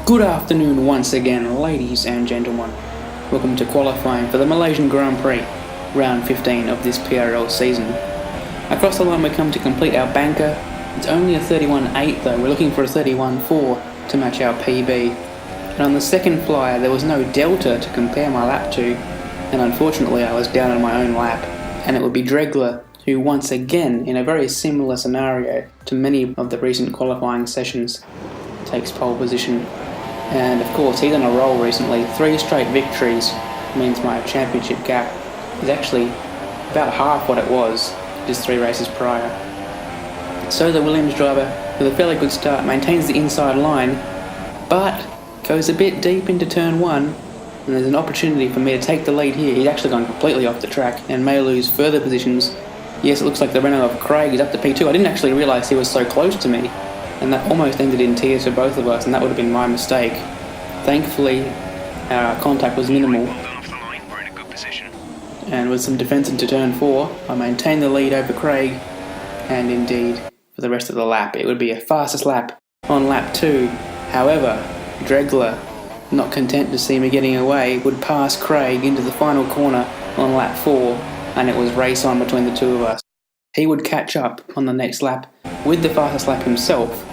Good afternoon once again, ladies and gentlemen. Welcome to qualifying for the Malaysian Grand Prix, round 15 of this PRL season. Across the line we come to complete our banker. It's only a 31.8 though, we're looking for a 31.4 to match our PB. And on the second flyer there was no delta to compare my lap to, and unfortunately I was down on my own lap, and it would be Dreglar, who once again, in a very similar scenario to many of the recent qualifying sessions, takes pole position. And of course he's on a roll recently. 3 straight victories means my championship gap is actually about half what it was just 3 races prior. So the Williams driver, with a fairly good start, maintains the inside line, but goes a bit deep into turn 1, and there's an opportunity for me to take the lead here. He's actually gone completely off the track and may lose further positions. Yes, it looks like the Renault of Craig is up to P2. I didn't actually realise he was so close to me, and that almost ended in tears for both of us, and that would have been my mistake. Thankfully, our contact was minimal, and with some defence into turn 4, I maintained the lead over Craig, and indeed, for the rest of the lap, it would be a fastest lap on lap 2. However, Dreglar, not content to see me getting away, would pass Craig into the final corner on lap 4, and it was race on between the two of us. He would catch up on the next lap with the fastest lap himself,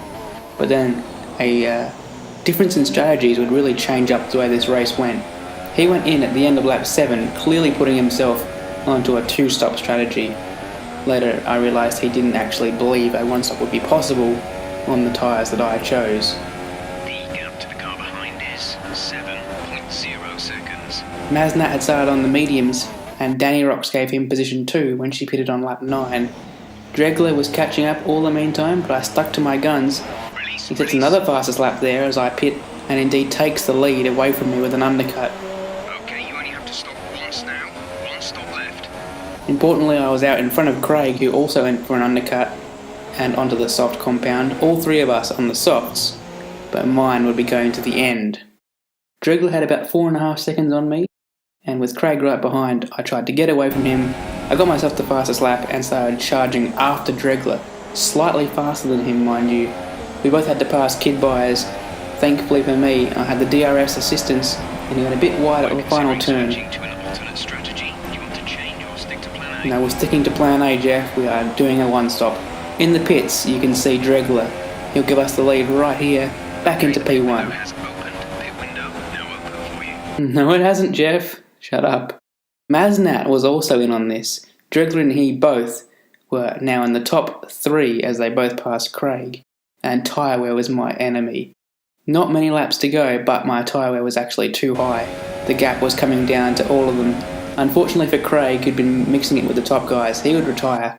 but then a difference in strategies would really change up the way this race went. He went in at the end of lap 7, clearly putting himself onto a 2-stop strategy. Later I realised he didn't actually believe a 1-stop would be possible on the tyres that I chose. The gap to the car behind is 7.0 seconds. Maznat had started on the mediums, and Danny Rocks gave him position 2 when she pitted on lap 9. Dreglar was catching up all the meantime, but I stuck to my guns. He sets another fastest lap there as I pit, and indeed takes the lead away from me with an undercut. Okay, you only have to stop once now. 1 stop left. Importantly, I was out in front of Craig, who also went for an undercut and onto the soft compound, all 3 of us on the softs, but mine would be going to the end. Dreglar had about 4.5 seconds on me, and with Craig right behind, I tried to get away from him. I got myself the fastest lap and started charging after Dreglar, slightly faster than him, mind you. We both had to pass Kid Byers. Thankfully for me, I had the DRS assistance, and he went a bit wide at the final turn. No, we're sticking to plan A, Jeff. We are doing a 1-stop. In the pits, you can see Dreglar. He'll give us the lead right here, back into P1. No, it hasn't, Jeff. Shut up. Maznat was also in on this. Dreglar and he both were now in the top 3 as they both passed Craig, and tyre wear was my enemy. Not many laps to go, but my tyre wear was actually too high. The gap was coming down to all of them. Unfortunately for Craig, who'd been mixing it with the top guys, he would retire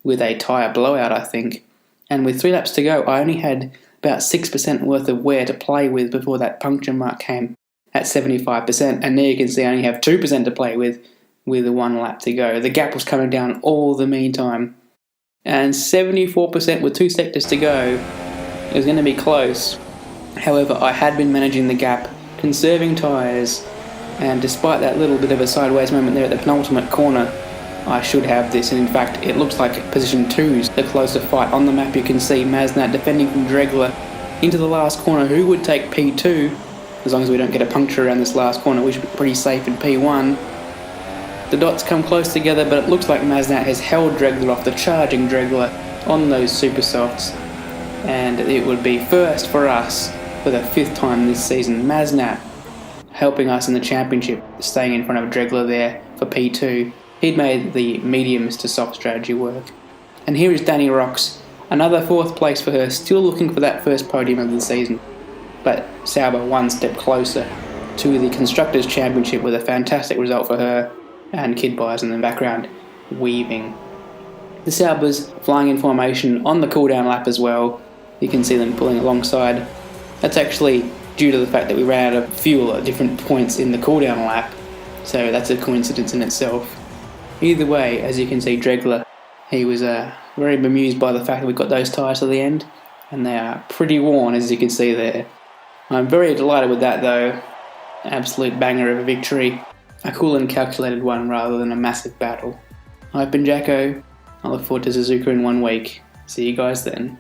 with a tyre blowout, I think. And with 3 laps to go, I only had about 6% worth of wear to play with before that puncture mark came at 75%, and there you can see I only have 2% to play with 1 lap to go. The gap was coming down all the meantime, and 74% with 2 sectors to go. It was going to be close. However, I had been managing the gap, conserving tyres, and despite that little bit of a sideways moment there at the penultimate corner, I should have this, and in fact it looks like position 2's the closer fight. On the map you can see Maznat defending from Dreglar into the last corner, who would take P2. As long as we don't get a puncture around this last corner, we should be pretty safe in P1. The dots come close together, but it looks like Maznat has held Dreglar off the charging Dreglar on those super softs, and it would be first for us for the 5th time this season. Maznat helping us in the championship, staying in front of Dreglar there for P2. He'd made the mediums to soft strategy work. And here is Danny Rocks, another 4th place for her, still looking for that first podium of the season. But Sauber 1 step closer to the Constructors' Championship with a fantastic result for her, and Kid Byers in the background weaving. The Saubers flying in formation on the cooldown lap as well. You can see them pulling alongside. That's actually due to the fact that we ran out of fuel at different points in the cooldown lap, so that's a coincidence in itself. Either way, as you can see, Dreglar, he was very bemused by the fact that we got those tyres to the end, and they are pretty worn, as you can see there. I'm very delighted with that though. Absolute banger of a victory. A cool and calculated one rather than a massive battle. I've been Jacko. I look forward to Suzuka in 1 week. See you guys then.